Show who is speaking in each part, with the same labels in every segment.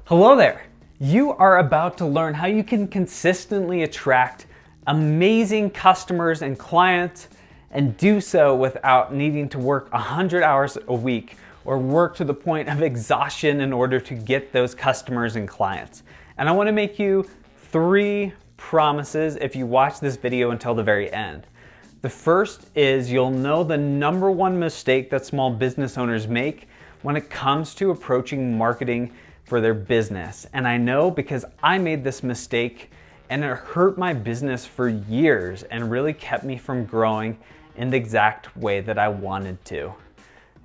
Speaker 1: Hello there. You are about to learn how you can consistently attract amazing customers and clients and do so without needing to work 100 hours a week or work to the point of exhaustion in order to get those customers and clients. And I want to make you 3 promises if you watch this video until the very end. The first is you'll know the number one mistake that small business owners make when it comes to approaching marketing for their business. And I know because I made this mistake and it hurt my business for years and really kept me from growing in the exact way that I wanted to.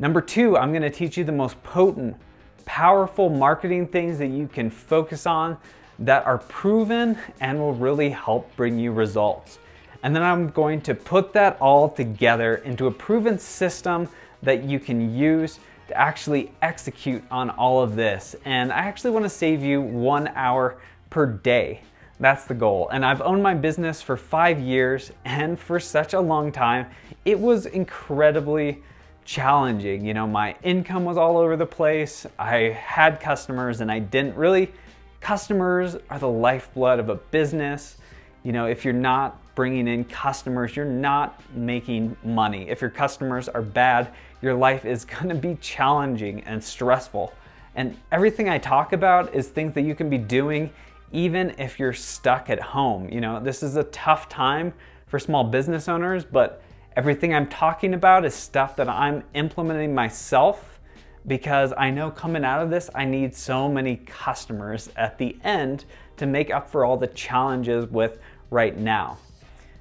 Speaker 1: Number 2, I'm gonna teach you the most potent, powerful marketing things that you can focus on that are proven and will really help bring you results. And then I'm going to put that all together into a proven system that you can use to actually execute on all of this. And I actually want to save you 1 hour per day. That's the goal. And I've owned my business for 5 years, and for such a long time, it was incredibly challenging. You know, my income was all over the place. I had customers and I didn't really. Customers are the lifeblood of a business. You know, if you're not bringing in customers, you're not making money. If your customers are bad, your life is gonna be challenging and stressful. And everything I talk about is things that you can be doing even if you're stuck at home. You know, this is a tough time for small business owners, but everything I'm talking about is stuff that I'm implementing myself because I know coming out of this, I need so many customers at the end to make up for all the challenges with right now.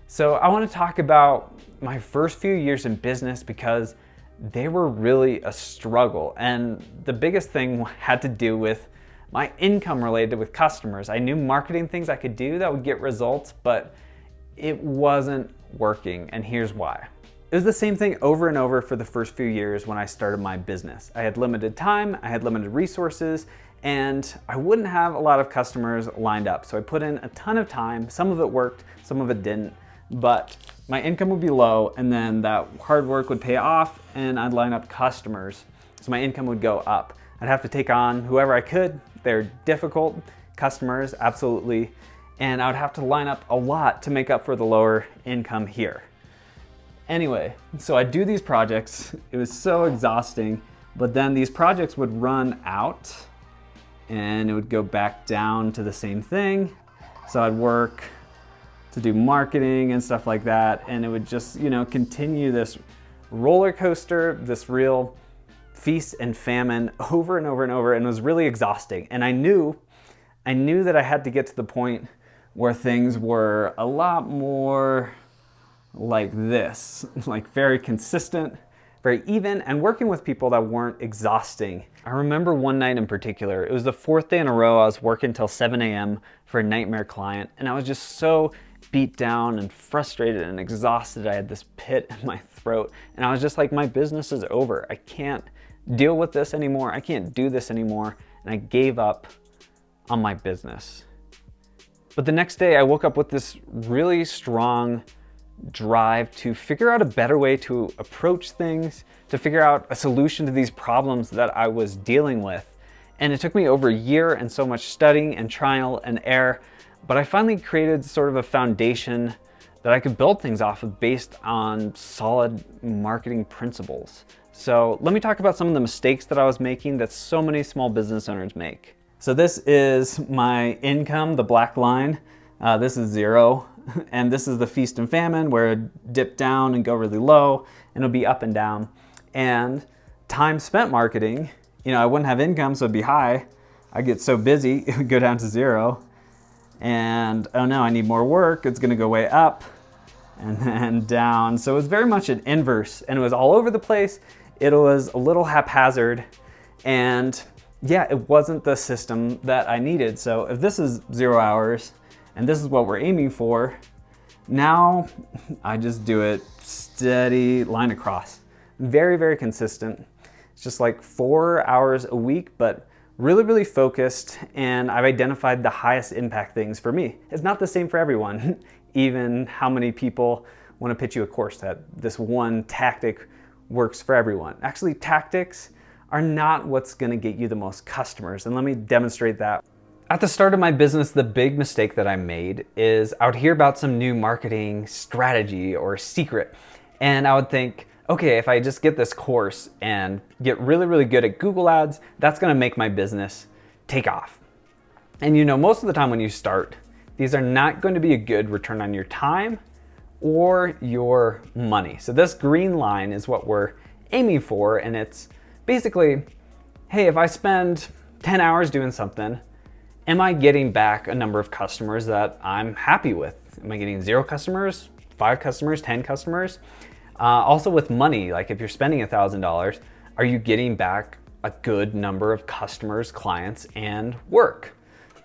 Speaker 1: So I want to talk about my first few years in business because they were really a struggle. And the biggest thing had to do with my income related with customers. I knew marketing things I could do that would get results, but it wasn't working. And here's why. It was the same thing over and over for the first few years when I started my business. I had limited time, I had limited resources, and I wouldn't have a lot of customers lined up. So I put in a ton of time. Some of it worked, some of it didn't, but my income would be low, and then that hard work would pay off and I'd line up customers. So my income would go up. I'd have to take on whoever I could. They're difficult customers, absolutely. And I would have to line up a lot to make up for the lower income here. Anyway, so I'd do these projects. It was so exhausting, but then these projects would run out and it would go back down to the same thing. So I'd work to do marketing and stuff like that, and it would just, you know, continue this roller coaster, this real feast and famine over and over and over, and it was really exhausting. And I knew that I had to get to the point where things were a lot more like this, like very consistent, very even, and working with people that weren't exhausting. I remember one night in particular, it was the 4th day in a row I was working till 7 a.m. for a nightmare client, and I was just so beat down and frustrated and exhausted. I had this pit in my throat, and I was just like, my business is over. I can't deal with this anymore. I can't do this anymore, and I gave up on my business. But the next day I woke up with this really strong drive to figure out a better way to approach things, to figure out a solution to these problems that I was dealing with. And it took me over a year and so much studying and trial and error, but I finally created sort of a foundation that I could build things off of based on solid marketing principles. So let me talk about some of the mistakes that I was making that so many small business owners make. So this is my income, the black line. This is 0. And this is the feast and famine where it dip down and go really low, and it'll be up and down. And time spent marketing, you know, I wouldn't have income, so it'd be high. I'd get so busy, it would go down to 0. And oh no, I need more work. It's gonna go way up and then down. So it was very much an inverse, and it was all over the place. It was a little haphazard, and yeah, it wasn't the system that I needed. So if this is 0 hours, and this is what we're aiming for, now I just do it steady, line across. Very, very consistent. It's just like 4 hours a week, but really, really focused, and I've identified the highest impact things for me. It's not the same for everyone, even how many people want to pitch you a course that this one tactic works for everyone. Actually, tactics are not what's gonna get you the most customers. And let me demonstrate that. At the start of my business, the big mistake that I made is I would hear about some new marketing strategy or secret, and I would think, okay, if I just get this course and get really, really good at Google Ads, that's gonna make my business take off. And you know, most of the time when you start, these are not going to be a good return on your time or your money. So this green line is what we're aiming for, and it's basically, hey, if I spend 10 hours doing something, am I getting back a number of customers that I'm happy with? Am I getting 0 customers, 5 customers, 10 customers? Also with money, like if you're spending $1,000, are you getting back a good number of customers, clients, and work?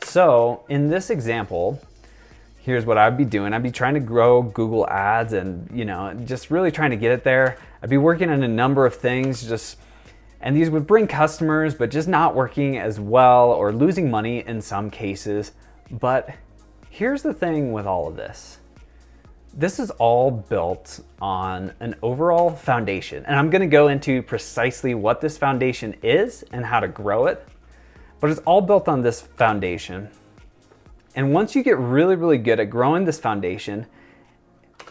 Speaker 1: So in this example, here's what I'd be doing. I'd be trying to grow Google Ads and, you know, just really trying to get it there. I'd be working on a number of things, and these would bring customers, but just not working as well or losing money in some cases. But here's the thing with all of this. This is all built on an overall foundation. And I'm gonna go into precisely what this foundation is and how to grow it. But it's all built on this foundation. And once you get really, really good at growing this foundation,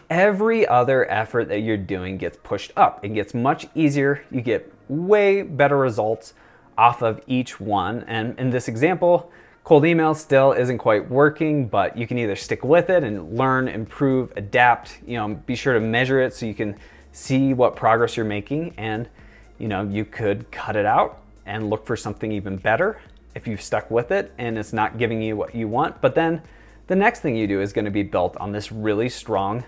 Speaker 1: every other effort that you're doing gets pushed up. It gets much easier. You get way better results off of each one. And in this example, cold email still isn't quite working, but you can either stick with it and learn, improve, adapt, you know, be sure to measure it so you can see what progress you're making. And, you know, you could cut it out and look for something even better if you've stuck with it and it's not giving you what you want. But then the next thing you do is going to be built on this really strong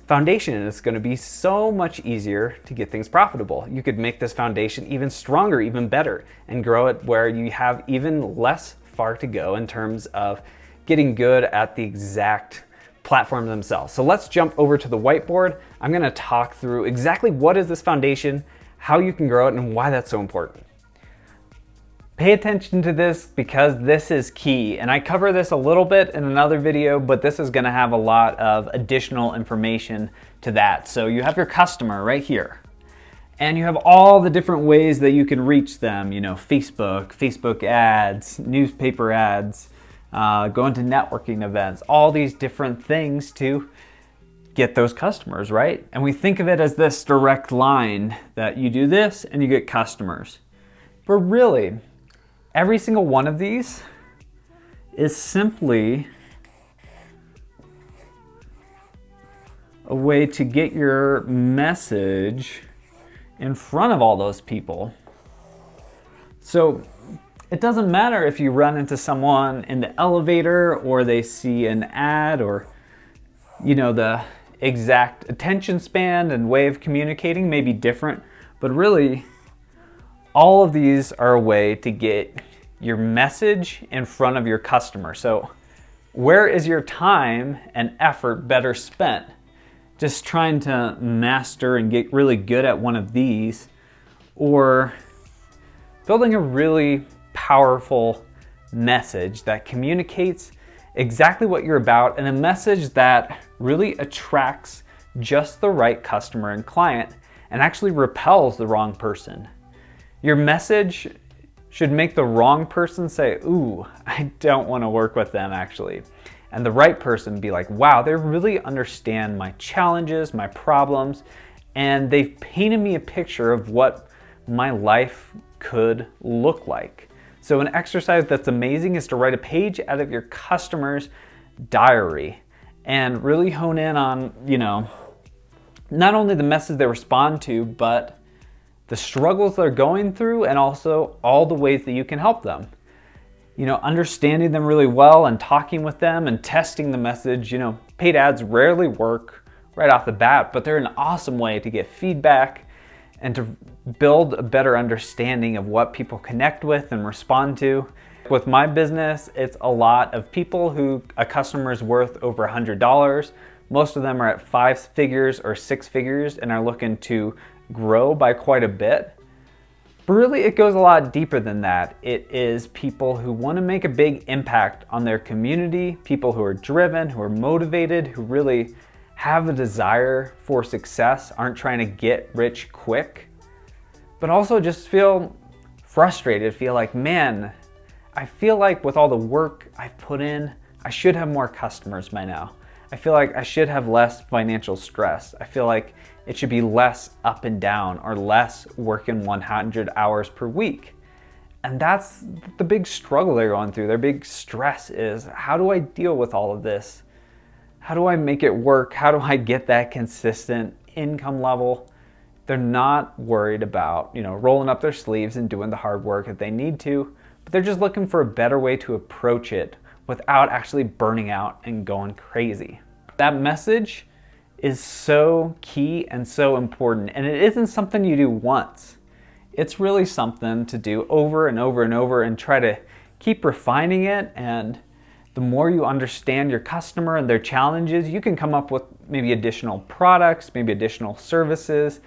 Speaker 1: foundation, and it's going to be so much easier to get things profitable. You could make this foundation even stronger, even better, and grow it where you have even less far to go in terms of getting good at the exact platform themselves. So let's jump over to the whiteboard. I'm going to talk through exactly what is this foundation, how you can grow it, and why that's so important. Pay attention to this because this is key, and I cover this a little bit in another video, but this is gonna have a lot of additional information to that. So you have your customer right here, and you have all the different ways that you can reach them, you know, Facebook ads, newspaper ads, going to networking events, all these different things to get those customers, right? And we think of it as this direct line that you do this and you get customers. But really, every single one of these is simply a way to get your message in front of all those people. So it doesn't matter if you run into someone in the elevator or they see an ad, or, you know, the exact attention span and way of communicating may be different, but really all of these are a way to get your message in front of your customer. So where is your time and effort better spent? Just trying to master and get really good at one of these, or building a really powerful message that communicates exactly what you're about, and a message that really attracts just the right customer and client and actually repels the wrong person. Your message should make the wrong person say, ooh, I don't want to work with them actually. And the right person be like, wow, they really understand my challenges, my problems, and they've painted me a picture of what my life could look like. So an exercise that's amazing is to write a page out of your customer's diary and really hone in on, you know, not only the message they respond to, but the struggles they're going through, and also all the ways that you can help them. You know, understanding them really well and talking with them and testing the message. You know, paid ads rarely work right off the bat, but they're an awesome way to get feedback and to build a better understanding of what people connect with and respond to. With my business, it's a lot of people who a customer is worth over $100. Most of them are at 5 figures or 6 figures and are looking to grow by quite a bit. But really, it goes a lot deeper than that. It is people who want to make a big impact on their community, people who are driven, who are motivated, who really have a desire for success, aren't trying to get rich quick, but also just feel frustrated, feel like, man, I feel like with all the work I've put in, I should have more customers by now. I feel like I should have less financial stress. I feel like it should be less up and down or less working 100 hours per week. And that's the big struggle they're going through. Their big stress is, how do I deal with all of this? How do I make it work? How do I get that consistent income level? They're not worried about, rolling up their sleeves and doing the hard work if they need to, but they're just looking for a better way to approach it without actually burning out and going crazy. That message is so key and so important, and it isn't something you do once. It's really something to do over and over and over and try to keep refining it. And the more you understand your customer and their challenges, you can come up with maybe additional products, maybe additional services.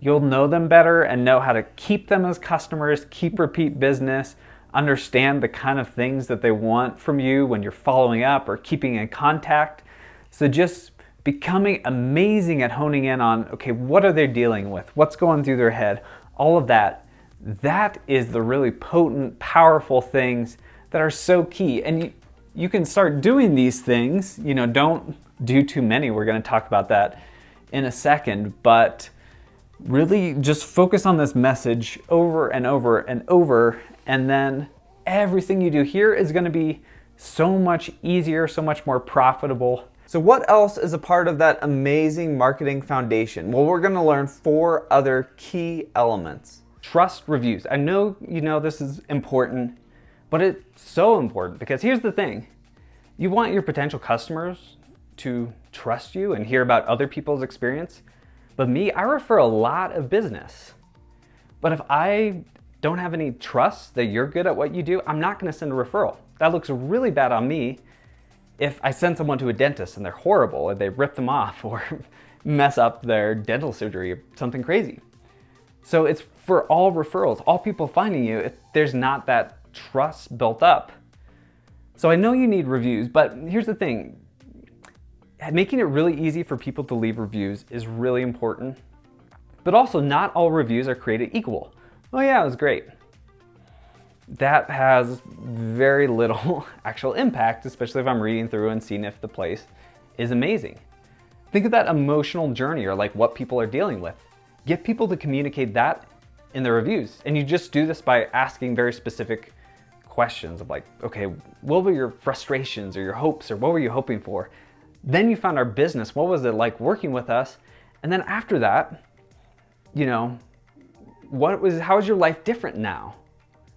Speaker 1: You'll know them better and know how to keep them as customers, keep repeat business, understand the kind of things that they want from you when you're following up or keeping in contact. So just becoming amazing at honing in on, okay, what are they dealing with? What's going through their head? All of that. That is the really potent, powerful things that are so key. And you can start doing these things, don't do too many. We're going to talk about that in a second, but really just focus on this message over and over and over. And then everything you do here is going to be so much easier, so much more profitable. So what else is a part of that amazing marketing foundation? Well, we're going to learn 4 other key elements. Trust reviews. I know this is important, but it's so important because here's the thing. You want your potential customers to trust you and hear about other people's experience. But me, I refer a lot of business. But if I don't have any trust that you're good at what you do, I'm not going to send a referral. That looks really bad on me if I send someone to a dentist and they're horrible and they rip them off or mess up their dental surgery or something crazy. So it's for all referrals, all people finding you, if there's not that trust built up. So I know you need reviews, but here's the thing. Making it really easy for people to leave reviews is really important. But also, not all reviews are created equal. Oh yeah, it was great. That has very little actual impact, especially if I'm reading through and seeing if the place is amazing. Think of that emotional journey or like what people are dealing with. Get people to communicate that in their reviews. And you just do this by asking very specific questions of like, okay, what were your frustrations or your hopes or what were you hoping for? Then you found our business. What was it like working with us? And then after that, how is your life different now?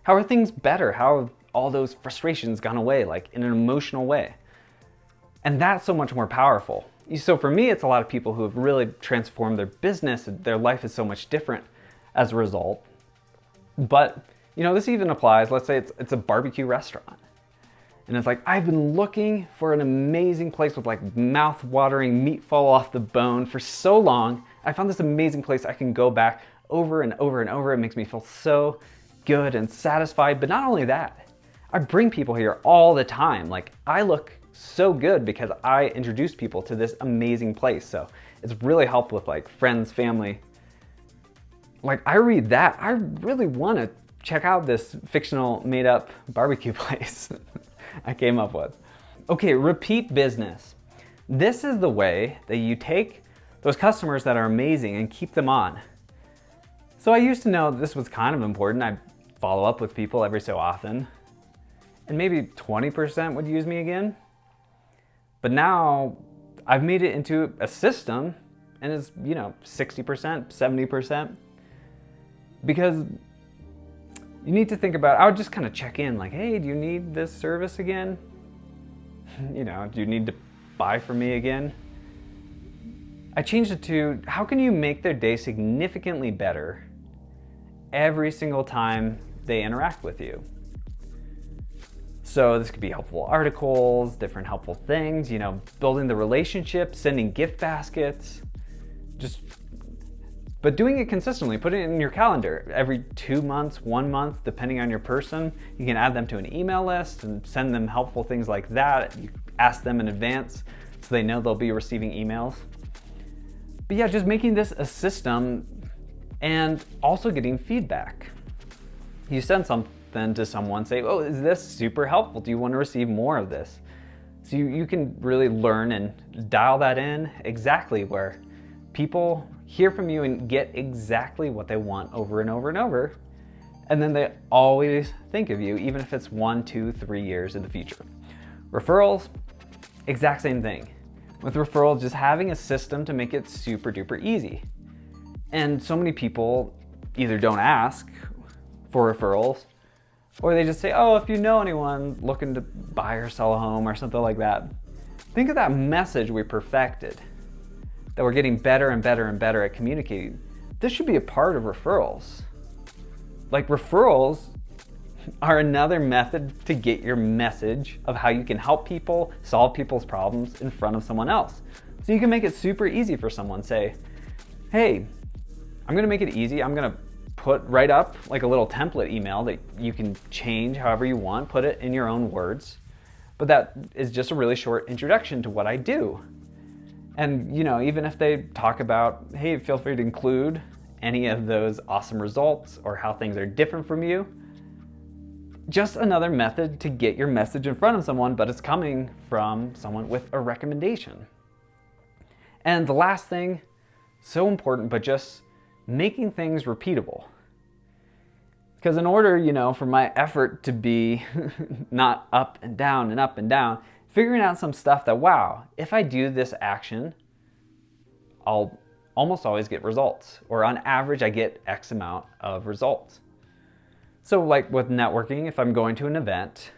Speaker 1: How are things better? How have all those frustrations gone away, like in an emotional way? And that's so much more powerful. So for me, it's a lot of people who have really transformed their business. Their life is so much different as a result. But, this even applies, let's say it's a barbecue restaurant. And it's like, I've been looking for an amazing place with like mouth-watering meat fall off the bone for so long. I found this amazing place I can go back over and over and over. It makes me feel so good and satisfied. But not only that, I bring people here all the time. Like, I look so good because I introduce people to this amazing place. So it's really helped with like friends, family. Like, I read that, I really want to check out this fictional made up barbecue place I came up with. Okay, repeat business. This is the way that you take those customers that are amazing and keep them on. So I used to know this was kind of important. I'd follow up with people every so often, and maybe 20% would use me again. But now I've made it into a system, and it's 60%, 70%, because you need to think about, I would just kind of check in like, hey, do you need this service again? Do you need to buy from me again? I changed it to, how can you make their day significantly better every single time they interact with you? So this could be helpful articles, different helpful things, building the relationship, sending gift baskets, but doing it consistently. Put it in your calendar every 2 months, 1 month, depending on your person. You can add them to an email list and send them helpful things like that. You ask them in advance so they know they'll be receiving emails. But yeah, just making this a system and also getting feedback. You send something to someone, say, oh, is this super helpful? Do you want to receive more of this? So you can really learn and dial that in exactly where people hear from you and get exactly what they want over and over and over. And then they always think of you, even if it's 1, 2, 3 years in the future. Referrals, exact same thing. With referrals, just having a system to make it super duper easy. And so many people either don't ask for referrals, or they just say, oh, if you know anyone looking to buy or sell a home or something like that. Think of that message we perfected, that we're getting better and better and better at communicating. This should be a part of referrals. Like, referrals are another method to get your message of how you can help people, solve people's problems in front of someone else. So you can make it super easy for someone. Say, hey, I'm gonna make it easy. I'm gonna write up like a little template email that you can change however you want, put it in your own words. But that is just a really short introduction to what I do. And even if they talk about, hey, feel free to include any of those awesome results or how things are different from you. Just another method to get your message in front of someone, but it's coming from someone with a recommendation. And the last thing, so important, but just making things repeatable. Because in order, for my effort to be not up and down and up and down, figuring out some stuff that, wow, if I do this action, I'll almost always get results. Or on average, I get X amount of results. So like with networking, if I'm going to an event,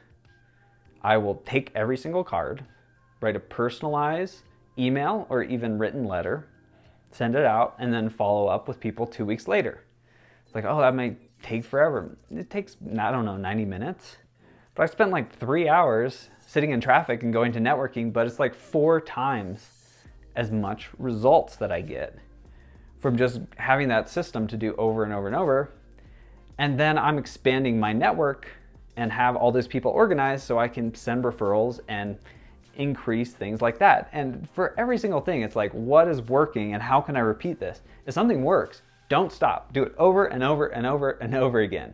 Speaker 1: I will take every single card, write a personalized email or even written letter, send it out, and then follow up with people 2 weeks later. It's like, oh, that might take forever. It takes, 90 minutes. But I spent like 3 hours sitting in traffic and going to networking, but it's like 4 times as much results that I get from just having that system to do over and over and over. And then I'm expanding my network and have all those people organized so I can send referrals and increase things like that. And for every single thing, it's like, what is working and how can I repeat this? If something works, don't stop. Do it over and over and over and over again.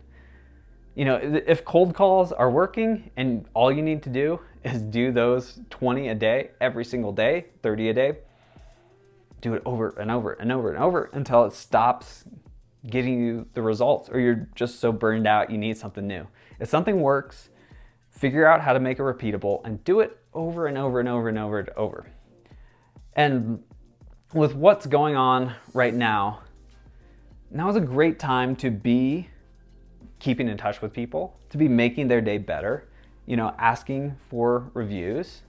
Speaker 1: If cold calls are working and all you need to do is do those 20 a day, every single day, 30 a day, do it over and over and over and over until it stops getting you the results, or you're just so burned out you need something new. If something works, figure out how to make it repeatable and do it over and over and over and over and over. And with what's going on right now is a great time to be keeping in touch with people, to be making their day better, asking for reviews,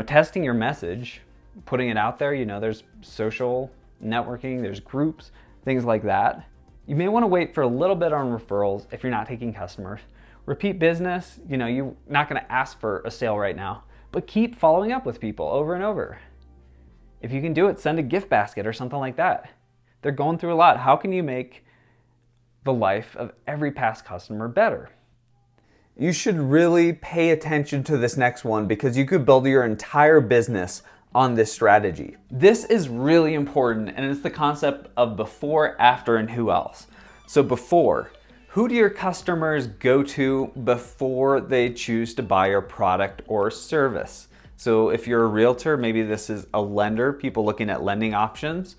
Speaker 1: testing your message, putting it out there. There's social networking, there's groups, things like that. You may want to wait for a little bit on referrals if you're not taking customers. Repeat business, you're not going to ask for a sale right now, but keep following up with people over and over. If you can do it, send a gift basket or something like that. They're going through a lot. How can you make the life of every past customer better? You should really pay attention to this next one because you could build your entire business on this strategy. This is really important, and it's the concept of before, after, and who else. So before, who do your customers go to before they choose to buy your product or service? So if you're a realtor, maybe this is a lender, people looking at lending options,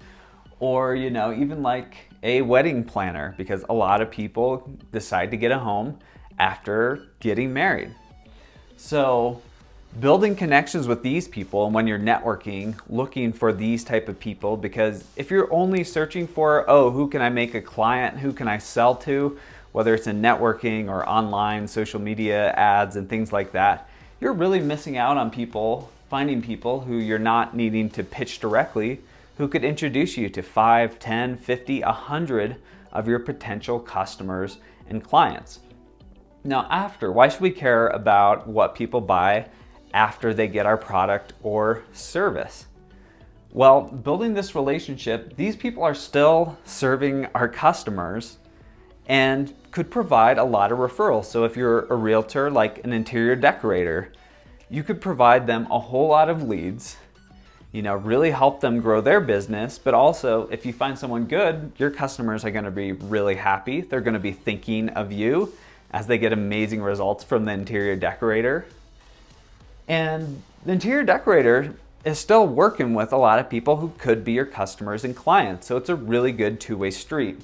Speaker 1: or even like a wedding planner, because a lot of people decide to get a home after getting married. So building connections with these people, and when you're networking, looking for these type of people, because if you're only searching for, who can I make a client, who can I sell to, whether it's in networking or online social media ads and things like that, you're really missing out on finding people who you're not needing to pitch directly, who could introduce you to 5, 10, 50, 100 of your potential customers and clients. Now why should we care about what people buy after they get our product or service? Well, building this relationship, these people are still serving our customers and could provide a lot of referrals. So if you're a realtor, like an interior decorator, you could provide them a whole lot of leads really help them grow their business. But also, if you find someone good, your customers are going to be really happy. They're going to be thinking of you as they get amazing results from the interior decorator. And the interior decorator is still working with a lot of people who could be your customers and clients. So it's a really good two-way street.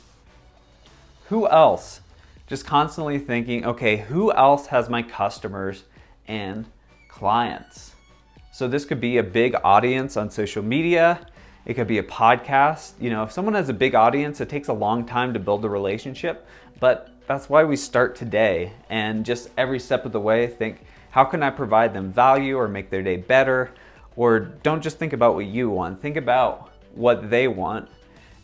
Speaker 1: Who else? Just constantly thinking, okay, who else has my customers and clients? So this could be a big audience on social media. It could be a podcast. If someone has a big audience, it takes a long time to build a relationship, but that's why we start today. And just every step of the way, think, how can I provide them value or make their day better? Or don't just think about what you want, think about what they want.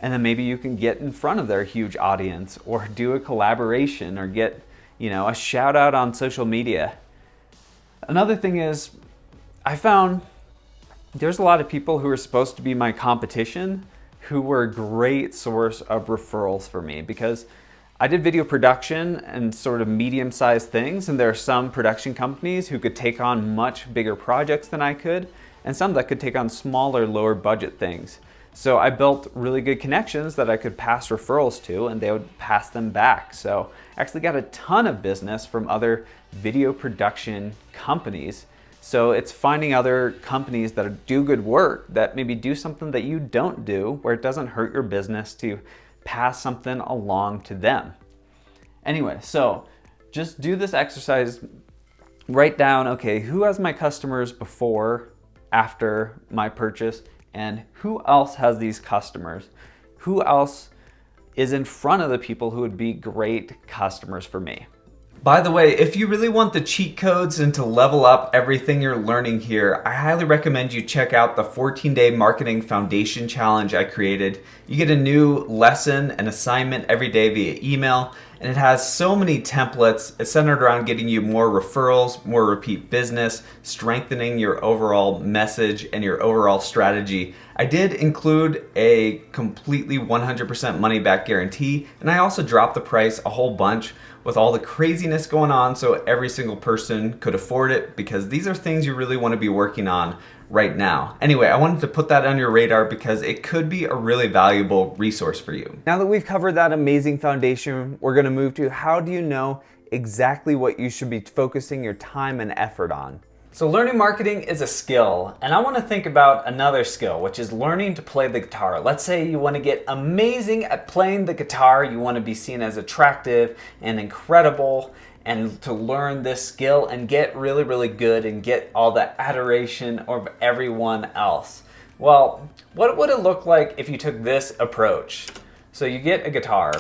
Speaker 1: And then maybe you can get in front of their huge audience or do a collaboration or get, a shout out on social media. Another thing is, I found there's a lot of people who are supposed to be my competition who were a great source of referrals for me, because I did video production and sort of medium-sized things, and there are some production companies who could take on much bigger projects than I could, and some that could take on smaller, lower budget things. So I built really good connections that I could pass referrals to, and they would pass them back. So I actually got a ton of business from other video production companies. So it's finding other companies that do good work, that maybe do something that you don't do, where it doesn't hurt your business to pass something along to them. Anyway, so just do this exercise. Write down, okay, who has my customers before, after my purchase, and who else has these customers? Who else is in front of the people who would be great customers for me? By the way, if you really want the cheat codes and to level up everything you're learning here, I highly recommend you check out the 14-day marketing foundation challenge I created. You get a new lesson and assignment every day via email, and it has so many templates. It's centered around getting you more referrals, more repeat business, strengthening your overall message and your overall strategy. I did include a completely 100% money back guarantee, and I also dropped the price a whole bunch with all the craziness going on so every single person could afford it, because these are things you really want to be working on right now. Anyway, I wanted to put that on your radar because it could be a really valuable resource for you. Now that we've covered that amazing foundation, we're going to move to how do you know exactly what you should be focusing your time and effort on. So learning marketing is a skill, and I want to think about another skill, which is learning to play the guitar. Let's say you want to get amazing at playing the guitar, you want to be seen as attractive and incredible, and to learn this skill and get really, really good and get all the adoration of everyone else. Well, what would it look like if you took this approach? So you get a guitar,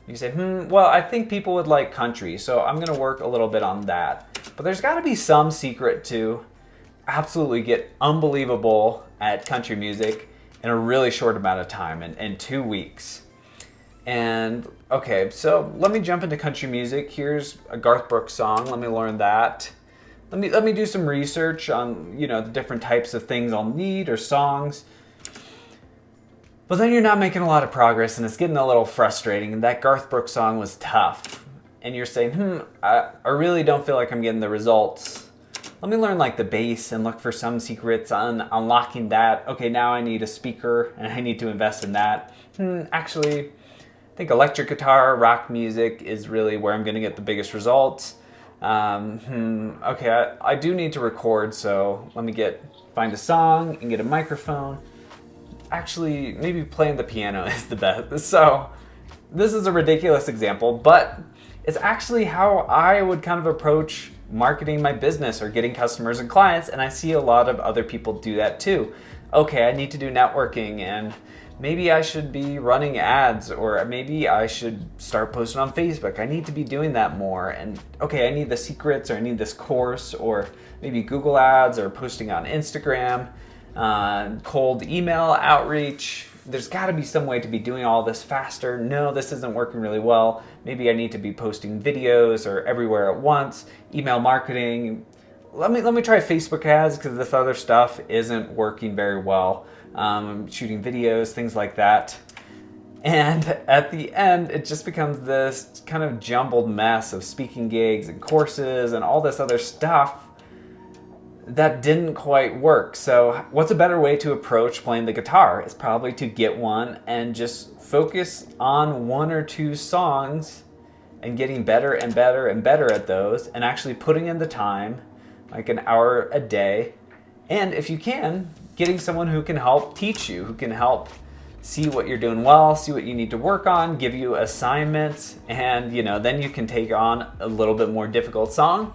Speaker 1: you say, well, I think people would like country, so I'm going to work a little bit on that. But there's got to be some secret to absolutely get unbelievable at country music in a really short amount of time, in 2 weeks. And okay, so let me jump into country music. Here's a Garth Brooks song. Let me learn that. Let me do some research on, the different types of things I'll need or songs. But then you're not making a lot of progress, and it's getting a little frustrating. And that Garth Brooks song was tough. And you're saying, I really don't feel like I'm getting the results. Let me learn like the bass and look for some secrets on unlocking that. Okay, now I need a speaker and I need to invest in that. Actually, I think electric guitar, rock music is really where I'm gonna get the biggest results. Okay, I do need to record, so let me find a song and get a microphone. Actually, maybe playing the piano is the best. So this is a ridiculous example, but it's actually how I would kind of approach marketing my business or getting customers and clients, and I see a lot of other people do that too. Okay, I need to do networking, and maybe I should be running ads, or maybe I should start posting on Facebook. I need to be doing that more, and okay, I need the secrets, or I need this course, or maybe Google ads, or posting on Instagram, cold email outreach. There's got to be some way to be doing all this faster. No, this isn't working really well. Maybe I need to be posting videos or everywhere at once. Email marketing. Let me try Facebook ads because this other stuff isn't working very well. Shooting videos, things like that. And at the end, it just becomes this kind of jumbled mess of speaking gigs and courses and all this other stuff. that didn't quite work. So what's a better way to approach playing the guitar? It's probably to get one and just focus on one or two songs and getting better and better and better at those, and actually putting in the time, like an hour a day. And if you can, getting someone who can help teach you, who can help see what you're doing well, see what you need to work on, give you assignments, and then you can take on a little bit more difficult song.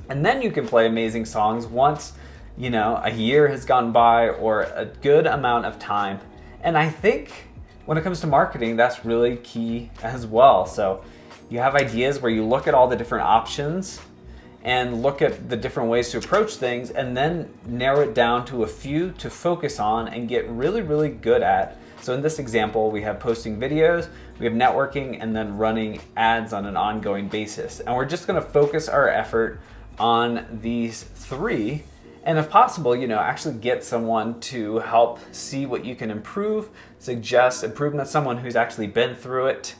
Speaker 1: And then you can play amazing songs once, a year has gone by or a good amount of time. And I think when it comes to marketing, that's really key as well. So you have ideas where you look at all the different options and look at the different ways to approach things, and then narrow it down to a few to focus on and get really, really good at. So in this example, we have posting videos, we have networking, and then running ads on an ongoing basis. And we're just gonna focus our effort on these three, and if possible, actually get someone to help see what you can improve, suggest improvements, someone who's actually been through it,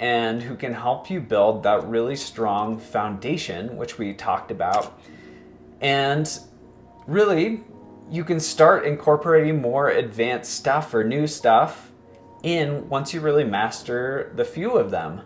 Speaker 1: and who can help you build that really strong foundation, which we talked about. And really, you can start incorporating more advanced stuff or new stuff in once you really master the few of them.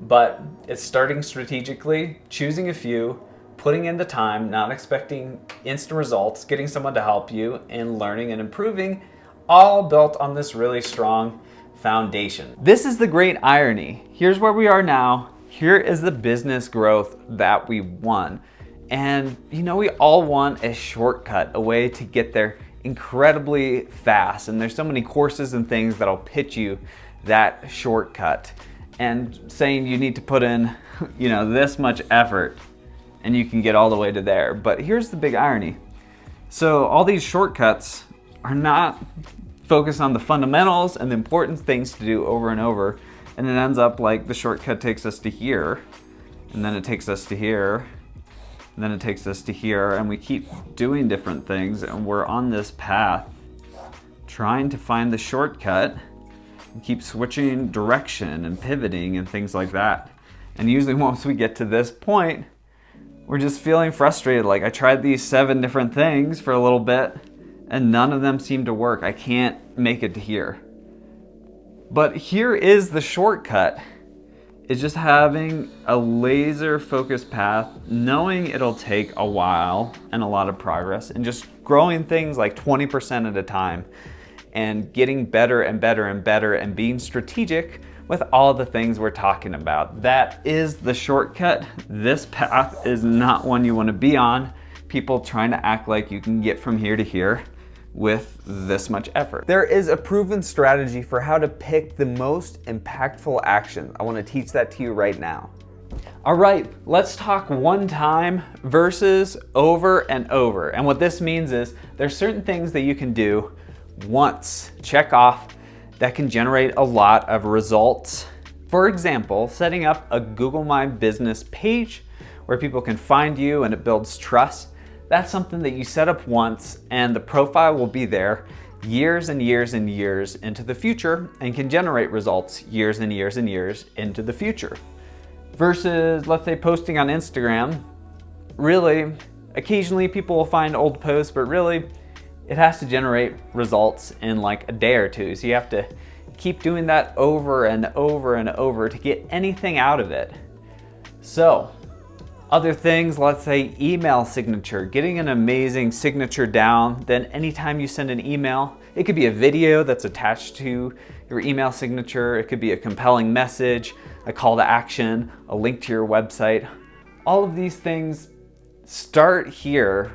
Speaker 1: But it's starting strategically, choosing a few, putting in the time, not expecting instant results, getting someone to help you, and learning and improving, all built on this really strong foundation. This is the great irony. Here's where we are now. Here is the business growth that we want. And we all want a shortcut, a way to get there incredibly fast. And there's so many courses and things that'll pitch you that shortcut and saying you need to put in, this much effort and you can get all the way to there. But here's the big irony. So all these shortcuts are not focused on the fundamentals and the important things to do over and over. And it ends up like the shortcut takes us to here, and then it takes us to here, and then it takes us to here, and we keep doing different things, and we're on this path trying to find the shortcut and keep switching direction and pivoting and things like that. And usually once we get to this point, we're just feeling frustrated. Like, I tried these 7 different things for a little bit and none of them seem to work. I can't make it to here. But here is the shortcut. It's just having a laser focused path, knowing it'll take a while and a lot of progress, and just growing things like 20% at a time and getting better and better and better and being strategic with all the things we're talking about. That is the shortcut. This path is not one you want to be on. People trying to act like you can get from here to here with this much effort. There is a proven strategy for how to pick the most impactful action. I want to teach that to you right now. All right, let's talk one time versus over and over. And what this means is there's certain things that you can do once, check off, that can generate a lot of results. For example, setting up a Google My Business page where people can find you and it builds trust. That's something that you set up once and the profile will be there years and years and years into the future and can generate results years and years and years into the future. Versus, let's say, posting on Instagram. Really, occasionally people will find old posts, but really it has to generate results in like a day or two. So you have to keep doing that over and over and over to get anything out of it. So, other things, let's say email signature, getting an amazing signature down, then anytime you send an email, it could be a video that's attached to your email signature, it could be a compelling message, a call to action, a link to your website. All of these things start here.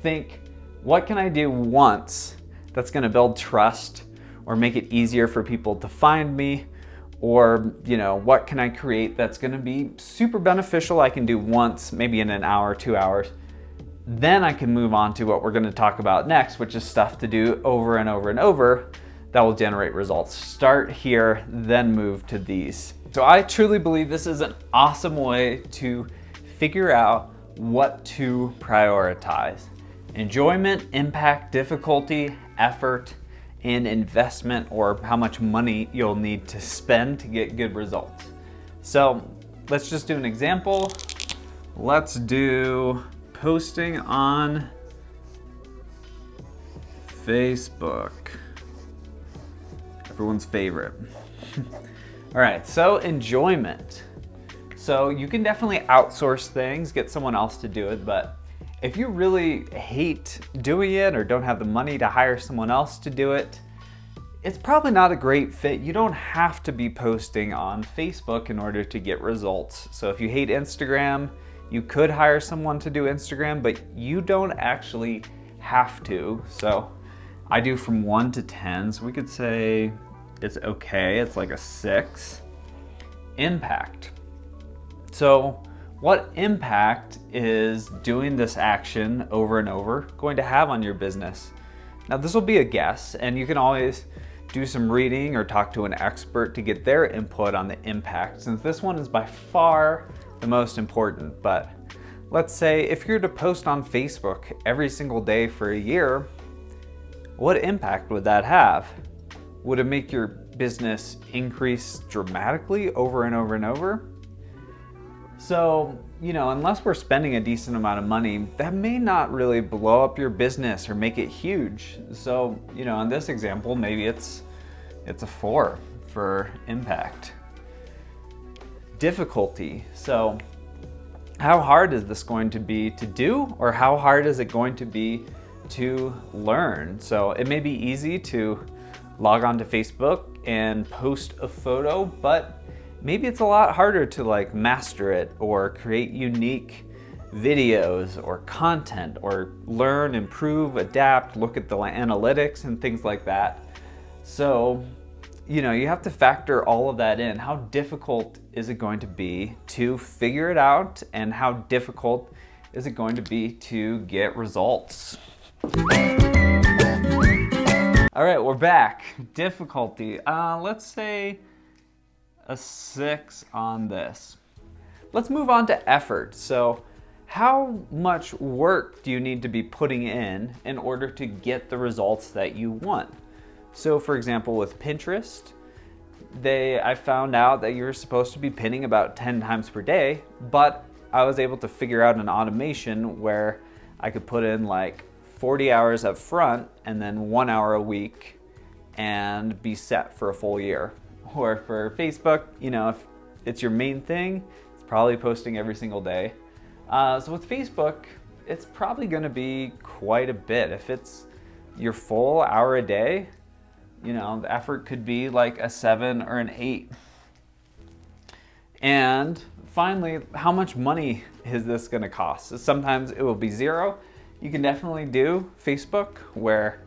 Speaker 1: Think, what can I do once that's gonna build trust or make it easier for people to find me? Or, what can I create that's gonna be super beneficial I can do once, maybe in an hour, 2 hours. Then I can move on to what we're gonna talk about next, which is stuff to do over and over and over that will generate results. Start here, then move to these. So I truly believe this is an awesome way to figure out what to prioritize. Enjoyment, impact, difficulty, effort, and investment, or how much money you'll need to spend to get good results. So let's just do an example. Let's do posting on Facebook. Everyone's favorite. All right, so enjoyment. So you can definitely outsource things, get someone else to do it, but if you really hate doing it or don't have the money to hire someone else to do it, it's probably not a great fit. You don't have to be posting on Facebook in order to get results. So if you hate Instagram, you could hire someone to do Instagram, but you don't actually have to. So I do from 1 to 10, so we could say it's okay, it's like a 6. Impact. So what impact is doing this action over and over going to have on your business? Now this will be a guess, and you can always do some reading or talk to an expert to get their input on the impact, since this one is by far the most important. But let's say if you're to post on Facebook every single day for a year, what impact would that have? Would it make your business increase dramatically over and over and over? So, unless we're spending a decent amount of money, that may not really blow up your business or make it huge. So, in this example, maybe it's a 4 for impact. Difficulty. So, how hard is this going to be to do, or how hard is it going to be to learn? So, it may be easy to log on to Facebook and post a photo, but maybe it's a lot harder to master it or create unique videos or content or learn, improve, adapt, look at the analytics and things like that. So, you have to factor all of that in. How difficult is it going to be to figure it out, and how difficult is it going to be to get results? All right, we're back. Difficulty. Let's say a 6 on this. Let's move on to effort. So how much work do you need to be putting in order to get the results that you want? So for example, with Pinterest, I found out that you're supposed to be pinning about 10 times per day, but I was able to figure out an automation where I could put in 40 hours up front and then 1 hour a week and be set for a full year. Or for Facebook, if it's your main thing, it's probably posting every single day. So with Facebook, it's probably gonna be quite a bit. If it's your full hour a day, the effort could be like a 7 or an 8. And finally, how much money is this gonna cost? So sometimes it will be 0. You can definitely do Facebook where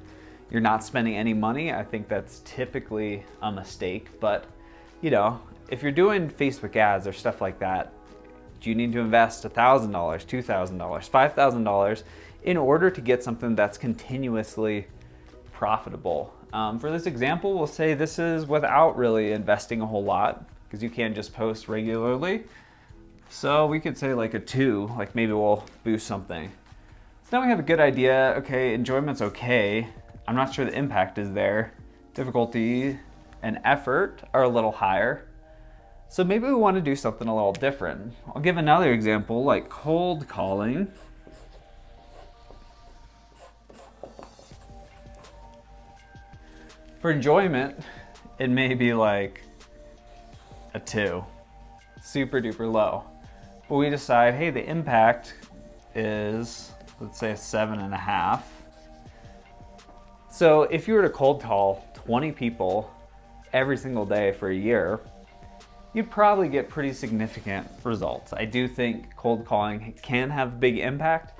Speaker 1: you're not spending any money. I think that's typically a mistake, but if you're doing Facebook ads or stuff like that, do you need to invest $1,000, $2,000, $5,000 in order to get something that's continuously profitable? For this example, we'll say this is without really investing a whole lot, because you can't just post regularly. So we could say a 2, maybe we'll boost something. So now we have a good idea. Okay, enjoyment's okay. I'm not sure the impact is there. Difficulty and effort are a little higher. So maybe we want to do something a little different. I'll give another example, like cold calling. For enjoyment, it may be like a 2, super duper low. But we decide, hey, the impact is, let's say, a 7.5. So if you were to cold call 20 people every single day for a year, you'd probably get pretty significant results. I do think cold calling can have big impact,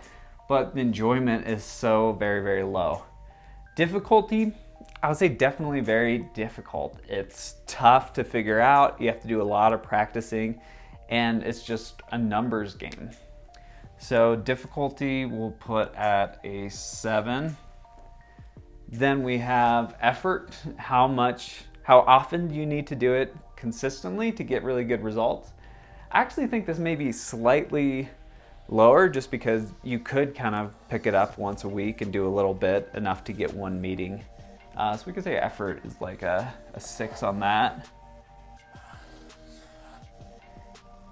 Speaker 1: but the enjoyment is so very, very low. Difficulty, I would say definitely very difficult. It's tough to figure out. You have to do a lot of practicing, and it's just a numbers game. So difficulty we'll put at a 7. Then we have effort. How often do you need to do it consistently to get really good results? I actually think this may be slightly lower, just because you could kind of pick it up once a week and do a little bit, enough to get one meeting. So we could say effort is like a 6 on that.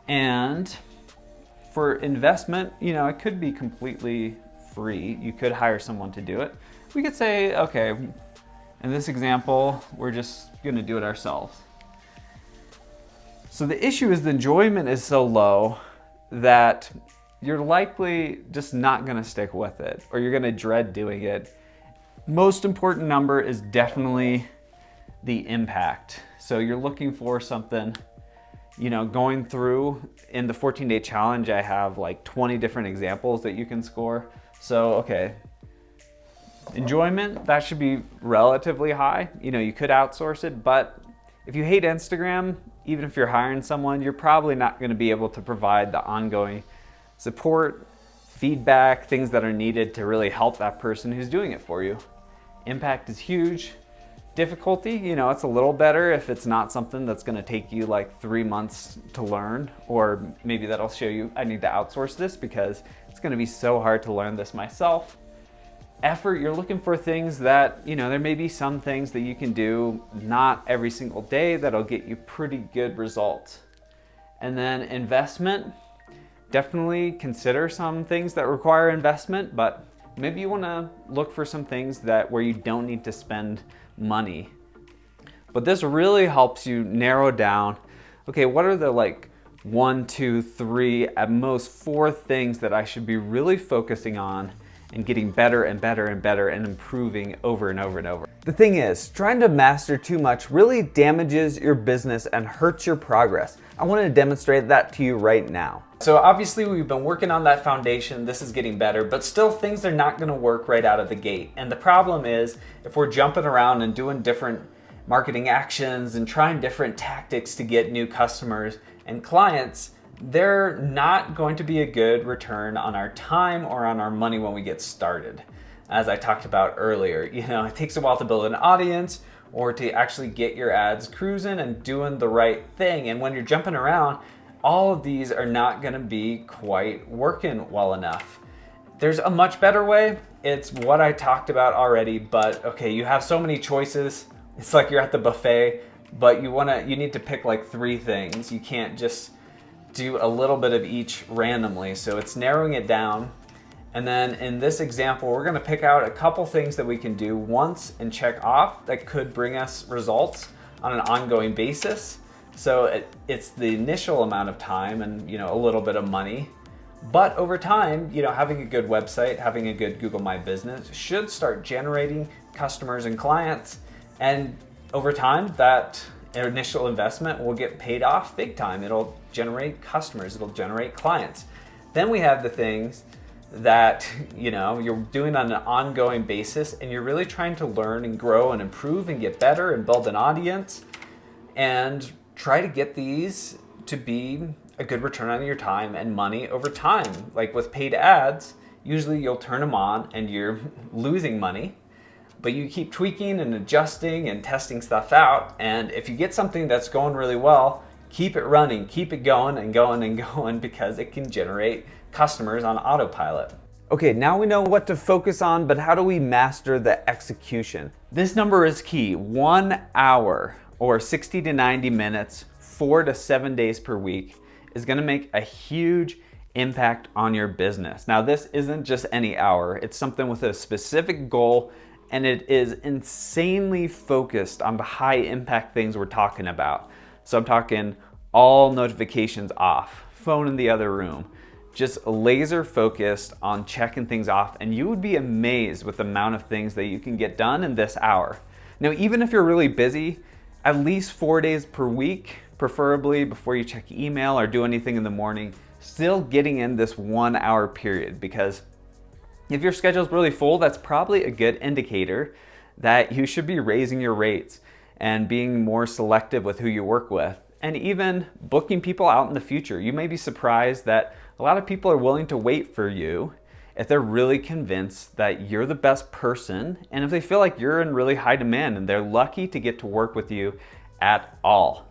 Speaker 1: And for investment, it could be completely free. You could hire someone to do it. We could say, okay, in this example, we're just gonna do it ourselves. So the issue is the enjoyment is so low that you're likely just not gonna stick with it, or you're gonna dread doing it. Most important number is definitely the impact. So you're looking for something, you know, going through in the 14-day challenge, I have like 20 different examples that you can score. So, okay, enjoyment, that should be relatively high. You know, you could outsource it, but if you hate Instagram, even if you're hiring someone, you're probably not gonna be able to provide the ongoing support, feedback, things that are needed to really help that person who's doing it for you. Impact is huge. Difficulty, you know, it's a little better if it's not something that's gonna take you like 3 months to learn, or maybe that'll show you I need to outsource this because it's gonna be so hard to learn this myself. Effort, you're looking for things that, you know, there may be some things that you can do not every single day that'll get you pretty good results. And then investment, definitely consider some things that require investment, but maybe you wanna look for some things that where you don't need to spend money. But this really helps you narrow down, okay, what are the like 1, 2, 3, at most 4 things that I should be really focusing on and getting better and better and better and improving over and over and over. The thing is, trying to master too much really damages your business and hurts your progress. I want to demonstrate that to you right now. So obviously we've been working on that foundation, this is getting better, but still things are not gonna work right out of the gate. And the problem is, if we're jumping around and doing different marketing actions and trying different tactics to get new customers and clients, they're not going to be a good return on our time or on our money when we get started. As I talked about earlier, you know, it takes a while to build an audience or to actually get your ads cruising and doing the right thing. And when you're jumping around, all of these are not gonna be quite working well enough. There's a much better way. It's what I talked about already, but okay, you have so many choices. It's like you're at the buffet, but you need to pick like 3 things. You can't just do a little bit of each randomly. So it's narrowing it down. And then in this example, we're gonna pick out a couple things that we can do once and check off that could bring us results on an ongoing basis. So it's the initial amount of time and, you know, a little bit of money. But over time, you know, having a good website, having a good Google My Business should start generating customers and clients. And over time, that initial investment will get paid off big time. It'll generate customers, it'll generate clients. Then we have the things that, you know, you're doing on an ongoing basis and you're really trying to learn and grow and improve and get better and build an audience and try to get these to be a good return on your time and money over time. Like with paid ads, usually you'll turn them on and you're losing money, but you keep tweaking and adjusting and testing stuff out. And if you get something that's going really well, keep it running, keep it going and going and going because it can generate customers on autopilot. Okay, now we know what to focus on, but how do we master the execution? This number is key. 1 hour or 60 to 90 minutes, 4 to 7 days per week is gonna make a huge impact on your business. Now, this isn't just any hour. It's something with a specific goal, and it is insanely focused on the high impact things we're talking about. So I'm talking all notifications off, phone in the other room, just laser focused on checking things off, and you would be amazed with the amount of things that you can get done in this hour. Now, even if you're really busy, at least 4 days per week, preferably before you check email or do anything in the morning, still getting in this 1 hour period, because if your schedule's really full, that's probably a good indicator that you should be raising your rates and being more selective with who you work with, and even booking people out in the future. You may be surprised that a lot of people are willing to wait for you if they're really convinced that you're the best person and if they feel like you're in really high demand and they're lucky to get to work with you at all.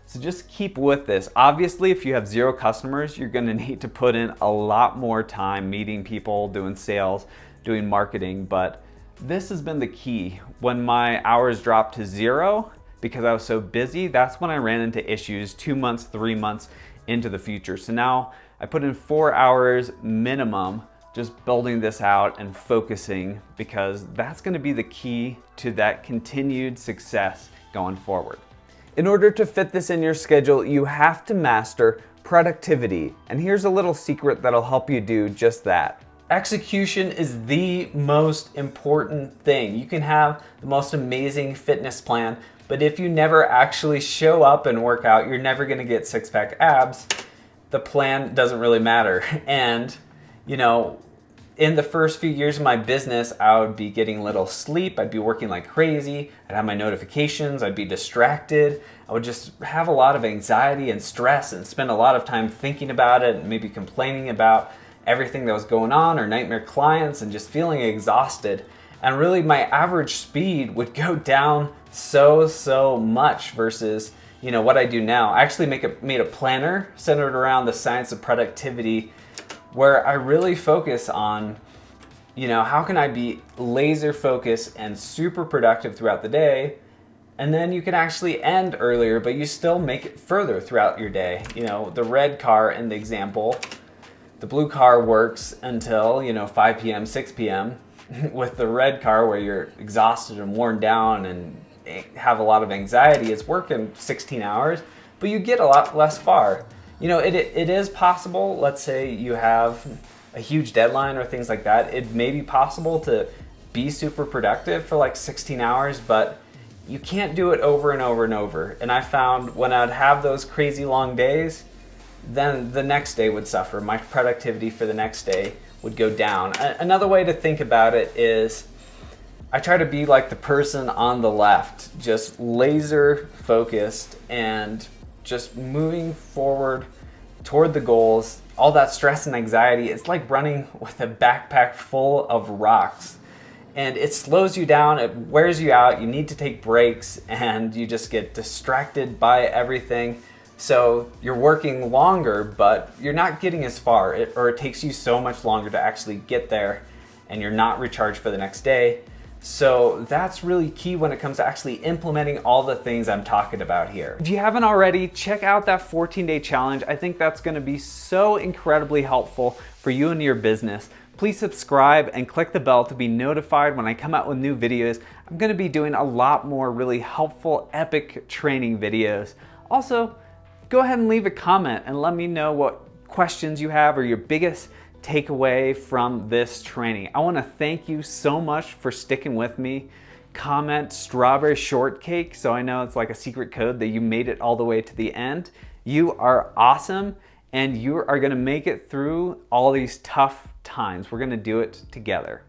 Speaker 1: So just keep with this. Obviously, if you have 0 customers, you're gonna need to put in a lot more time meeting people, doing sales, doing marketing, but this has been the key. When my hours dropped to 0 because I was so busy, that's when I ran into issues 2 months, 3 months into the future. So now I put in 4 hours minimum just building this out and focusing, because that's going to be the key to that continued success going forward. In order to fit this in your schedule, you have to master productivity. And here's a little secret that'll help you do just that. Execution is the most important thing. You can have the most amazing fitness plan, but if you never actually show up and work out, you're never gonna get six-pack abs. The plan doesn't really matter. And, you know, in the first few years of my business, I would be getting little sleep. I'd be working like crazy. I'd have my notifications. I'd be distracted. I would just have a lot of anxiety and stress and spend a lot of time thinking about it and maybe complaining about everything that was going on, or nightmare clients, and just feeling exhausted. And really my average speed would go down so much versus, you know, what I do now. I actually made a planner centered around the science of productivity, where I really focus on, you know, how can I be laser focused and super productive throughout the day. And then you can actually end earlier, but you still make it further throughout your day. You know, the red car in the example, the blue car works until, you know, 5 p.m., 6 p.m. With the red car, where you're exhausted and worn down and have a lot of anxiety, it's working 16 hours, but you get a lot less far. You know, it is possible, let's say you have a huge deadline or things like that, it may be possible to be super productive for like 16 hours, but you can't do it over and over and over. And I found when I'd have those crazy long days, then the next day would suffer. My productivity for the next day would go down. Another way to think about it is I try to be like the person on the left, just laser focused and just moving forward toward the goals. All that stress and anxiety, it's like running with a backpack full of rocks. And it slows you down, it wears you out, you need to take breaks, and you just get distracted by everything. So you're working longer, but you're not getting as far, or it takes you so much longer to actually get there, and you're not recharged for the next day. So that's really key when it comes to actually implementing all the things I'm talking about here. If you haven't already, check out that 14-day challenge. I think that's gonna be so incredibly helpful for you and your business. Please subscribe and click the bell to be notified when I come out with new videos. I'm gonna be doing a lot more really helpful, epic training videos. Also, go ahead and leave a comment and let me know what questions you have or your biggest takeaway from this training. I want to thank you so much for sticking with me. Comment strawberry shortcake so I know it's like a secret code that you made it all the way to the end. You are awesome, and you are going to make it through all these tough times. We're going to do it together.